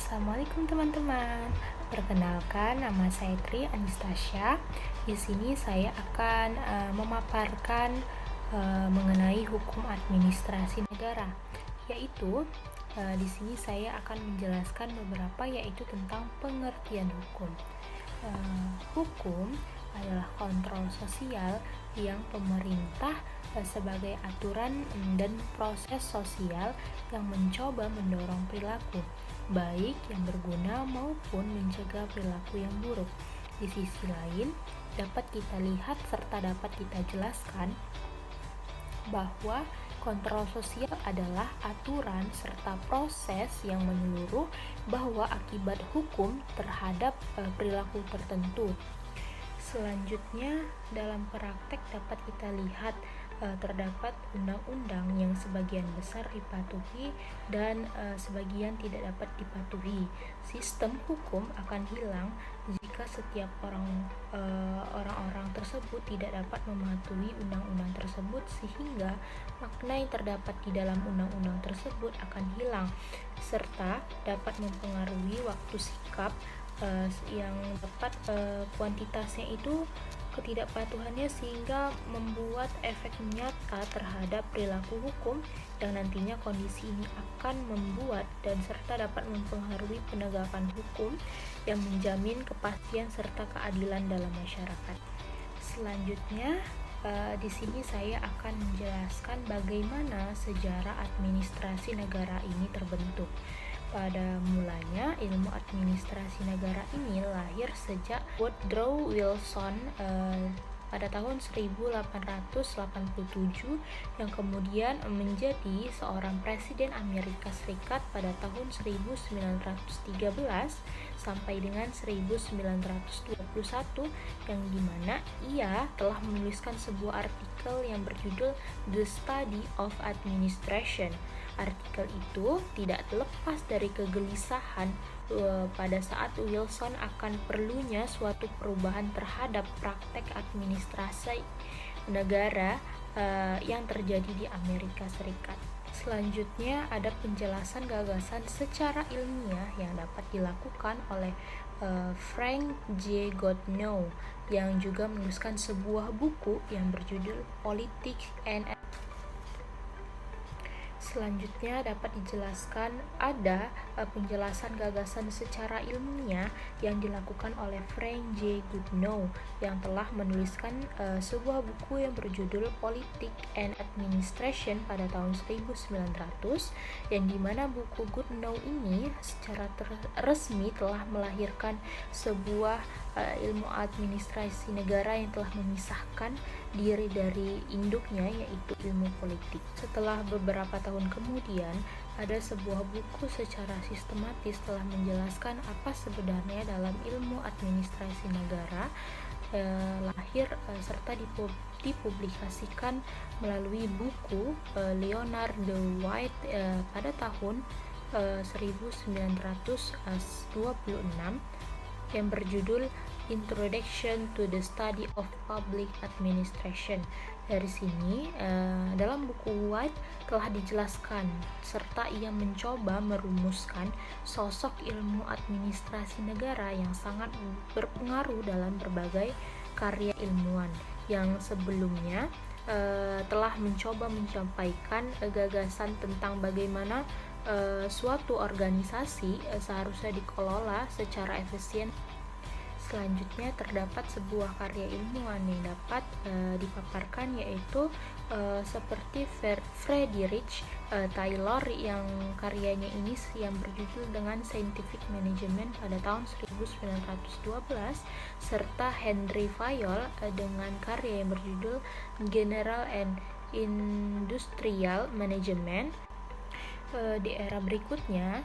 Assalamualaikum teman-teman. Perkenalkan, nama saya Tri Anastasia. Di sini saya akan memaparkan mengenai hukum administrasi negara, yaitu di sini saya akan menjelaskan beberapa, yaitu tentang pengertian hukum. Hukum adalah kontrol sosial yang pemerintah sebagai aturan dan proses sosial yang mencoba mendorong perilaku baik yang berguna maupun mencegah perilaku yang buruk. Di sisi lain, dapat kita lihat serta dapat kita jelaskan bahwa kontrol sosial adalah aturan serta proses yang menyeluruh bahwa akibat hukum terhadap perilaku tertentu. Selanjutnya, dalam praktek dapat kita lihat terdapat undang-undang yang sebagian besar dipatuhi dan sebagian tidak dapat dipatuhi. Sistem hukum akan hilang jika setiap orang-orang tersebut tidak dapat mematuhi undang-undang tersebut, sehingga makna yang terdapat di dalam undang-undang tersebut akan hilang serta dapat mempengaruhi waktu sikap yang tepat kuantitasnya itu ketidakpatuhannya, sehingga membuat efek nyata terhadap perilaku hukum yang nantinya kondisi ini akan membuat dan serta dapat mempengaruhi penegakan hukum yang menjamin kepastian serta keadilan dalam masyarakat. Selanjutnya, di sini saya akan menjelaskan bagaimana sejarah administrasi negara ini terbentuk. Pada mulanya, ilmu administrasi negara ini lahir sejak Woodrow Wilson pada tahun 1887, yang kemudian menjadi seorang presiden Amerika Serikat pada tahun 1913 sampai dengan 1921, yang dimana ia telah menuliskan sebuah artikel yang berjudul The Study of Administration. Artikel itu tidak terlepas dari kegelisahan pada saat Wilson akan perlunya suatu perubahan terhadap praktek administrasi negara yang terjadi di Amerika Serikat. Selanjutnya ada penjelasan gagasan secara ilmiah yang dapat dilakukan oleh Frank J. Goodnow, yang juga menuliskan sebuah buku yang berjudul Politics and. Selanjutnya dapat dijelaskan ada penjelasan gagasan secara ilmiah yang dilakukan oleh Frank J. Goodnow, yang telah menuliskan sebuah buku yang berjudul Politics and Administration pada tahun 1900, yang dimana buku Goodnow ini secara resmi telah melahirkan sebuah ilmu administrasi negara yang telah memisahkan diri dari induknya, yaitu ilmu politik. Setelah beberapa tahun kemudian, ada sebuah buku secara sistematis telah menjelaskan apa sebenarnya dalam ilmu administrasi negara lahir serta dipublikasikan melalui buku Leonard White pada tahun 1926 yang berjudul Introduction to the Study of Public Administration. Dari sini, dalam buku White telah dijelaskan serta ia mencoba merumuskan sosok ilmu administrasi negara yang sangat berpengaruh dalam berbagai karya ilmuwan yang sebelumnya telah mencoba menyampaikan gagasan tentang bagaimana suatu organisasi seharusnya dikelola secara efisien. Selanjutnya terdapat sebuah karya ilmuwan yang dapat dipaparkan, yaitu seperti Friedrich Taylor, yang karyanya ini yang berjudul dengan Scientific Management pada tahun 1912, serta Henry Fayol dengan karya yang berjudul General and Industrial Management. Di era berikutnya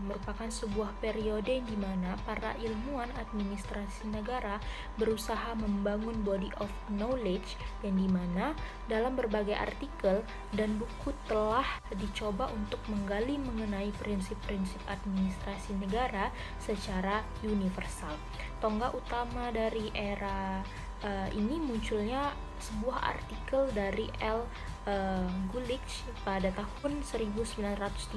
merupakan sebuah periode di mana para ilmuwan administrasi negara berusaha membangun body of knowledge, yang dimana dalam berbagai artikel dan buku telah dicoba untuk menggali mengenai prinsip-prinsip administrasi negara secara universal. Tonggak utama dari era ini munculnya sebuah artikel dari L. Gulich pada tahun 1937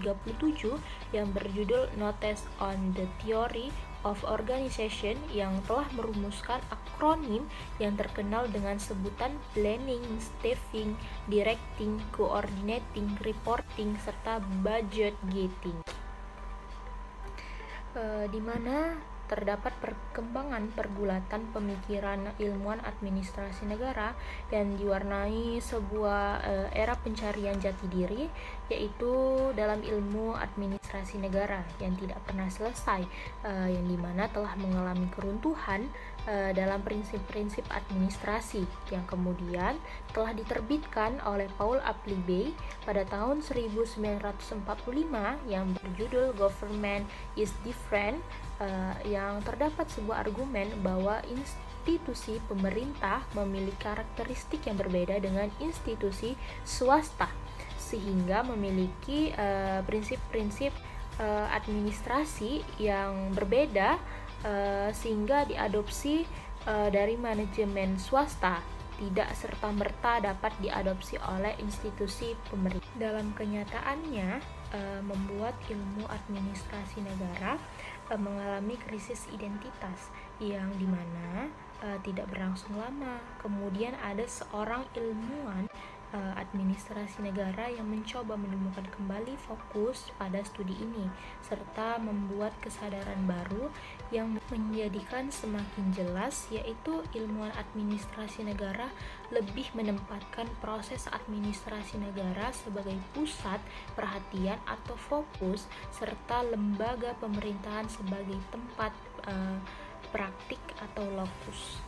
yang berjudul Notes on the Theory of Organization, yang telah merumuskan akronim yang terkenal dengan sebutan planning, staffing, directing, coordinating, reporting, serta budget getting, di mana terdapat perkembangan pergulatan pemikiran ilmuwan administrasi negara yang diwarnai sebuah era pencarian jati diri, yaitu dalam ilmu administrasi negara yang tidak pernah selesai, yang dimana telah mengalami keruntuhan dalam prinsip-prinsip administrasi yang kemudian telah diterbitkan oleh Paul Appleby pada tahun 1945 yang berjudul Government is Different, yang terdapat sebuah argumen bahwa institusi pemerintah memiliki karakteristik yang berbeda dengan institusi swasta, sehingga memiliki prinsip-prinsip administrasi yang berbeda, sehingga diadopsi dari manajemen swasta tidak serta-merta dapat diadopsi oleh institusi pemerintah. Dalam kenyataannya, membuat ilmu administrasi negara mengalami krisis identitas yang dimana tidak berlangsung lama. Kemudian ada seorang ilmuwan administrasi negara yang mencoba menemukan kembali fokus pada studi ini, serta membuat kesadaran baru yang menjadikan semakin jelas, yaitu ilmuwan administrasi negara lebih menempatkan proses administrasi negara sebagai pusat perhatian atau fokus, serta lembaga pemerintahan sebagai tempat praktik atau lokus.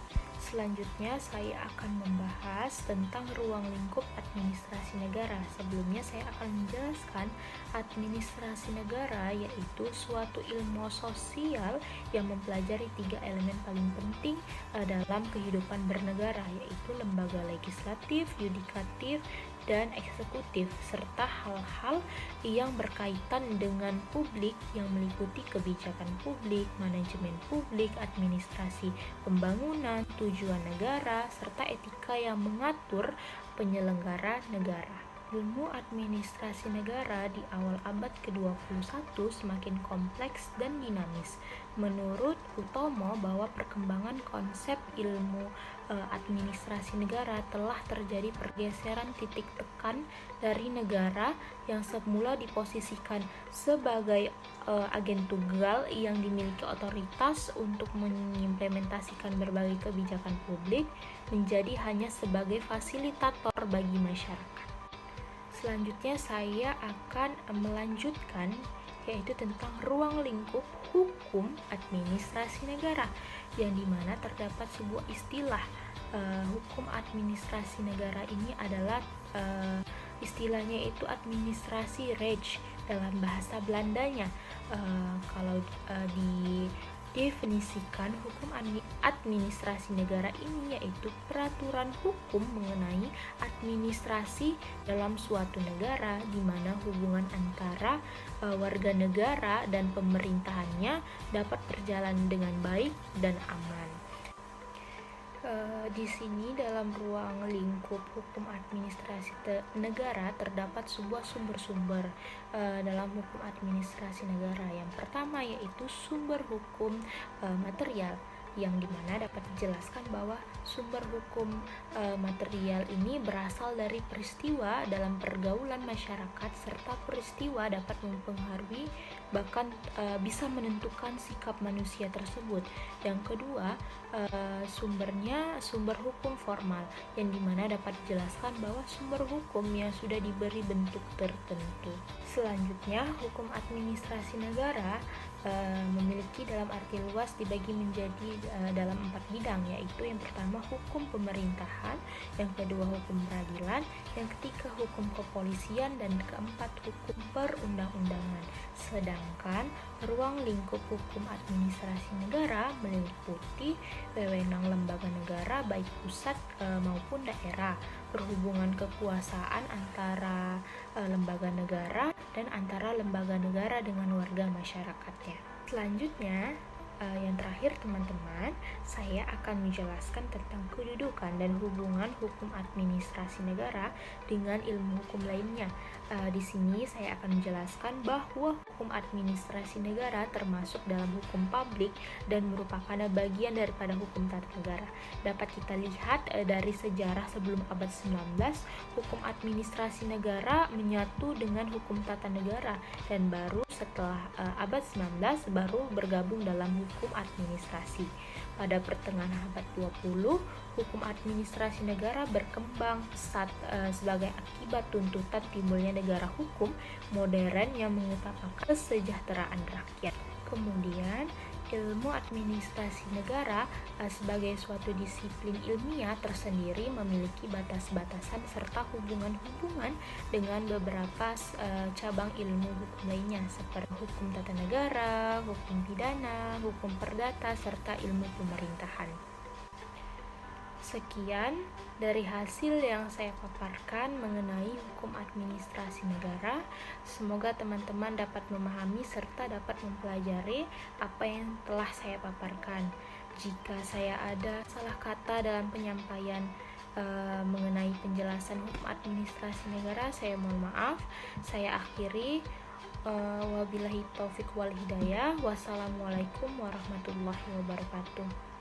Selanjutnya saya akan membahas tentang ruang lingkup administrasi negara. Sebelumnya saya akan menjelaskan administrasi negara yaitu suatu ilmu sosial yang mempelajari 3 elemen paling penting dalam kehidupan bernegara, yaitu lembaga legislatif, yudikatif, dan eksekutif, serta hal-hal yang berkaitan dengan publik yang meliputi kebijakan publik, manajemen publik, administrasi pembangunan, tujuan negara, serta etika yang mengatur penyelenggara negara. Ilmu administrasi negara di awal abad ke-21 semakin kompleks dan dinamis. Menurut Utomo bahwa perkembangan konsep ilmu administrasi negara telah terjadi pergeseran titik tekan dari negara yang semula diposisikan sebagai agen tunggal yang dimiliki otoritas untuk mengimplementasikan berbagai kebijakan publik menjadi hanya sebagai fasilitator bagi masyarakat. Selanjutnya saya akan melanjutkan yaitu tentang ruang lingkup hukum administrasi negara, yang dimana terdapat sebuah istilah hukum administrasi negara ini adalah istilahnya itu administrasi recht dalam bahasa Belandanya. Kalau didefinisikan, hukum administrasi negara ini yaitu peraturan hukum mengenai administrasi dalam suatu negara, di mana hubungan antara warga negara dan pemerintahannya dapat berjalan dengan baik dan aman. Di sini dalam ruang lingkup hukum administrasi negara terdapat sebuah sumber-sumber dalam hukum administrasi negara. Yang pertama yaitu sumber hukum material, yang dimana dapat dijelaskan bahwa sumber hukum material ini berasal dari peristiwa dalam pergaulan masyarakat, serta peristiwa dapat mempengaruhi bahkan bisa menentukan sikap manusia tersebut. Yang kedua, sumbernya sumber hukum formal, yang dimana dapat dijelaskan bahwa sumber hukum yang sudah diberi bentuk tertentu. Selanjutnya, hukum administrasi negara memiliki dalam arti luas dibagi menjadi dalam 4 bidang, yaitu yang pertama hukum pemerintahan, yang kedua hukum peradilan, yang ketiga hukum kepolisian, dan keempat hukum perundang-undangan. Sedangkan ruang lingkup hukum administrasi negara meliputi wewenang lembaga negara baik pusat maupun daerah, perhubungan kekuasaan antara lembaga negara dan antara lembaga negara dengan warga masyarakatnya. Selanjutnya, Yang terakhir teman-teman, saya akan menjelaskan tentang kedudukan dan hubungan hukum administrasi negara dengan ilmu hukum lainnya. Di sini saya akan menjelaskan bahwa hukum administrasi negara termasuk dalam hukum publik dan merupakan bagian daripada hukum tata negara. Dapat kita lihat dari sejarah sebelum abad 19, hukum administrasi negara menyatu dengan hukum tata negara, dan baru setelah abad 19 baru bergabung dalam hukum administrasi. Pada pertengahan abad 20, hukum administrasi negara berkembang pesat sebagai akibat tuntutan timbulnya negara hukum modern yang mengutamakan kesejahteraan rakyat. Kemudian, ilmu administrasi negara sebagai suatu disiplin ilmiah tersendiri memiliki batas-batasan serta hubungan-hubungan dengan beberapa cabang ilmu hukum lainnya seperti hukum tata negara, hukum pidana, hukum perdata, serta ilmu pemerintahan. Sekian dari hasil yang saya paparkan mengenai hukum administrasi negara. Semoga teman-teman dapat memahami serta dapat mempelajari apa yang telah saya paparkan. Jika saya ada salah kata dalam penyampaian mengenai penjelasan hukum administrasi negara, saya mohon maaf. Saya akhiri. Wabillahi taufik wal hidayah. Wassalamualaikum warahmatullahi wabarakatuh.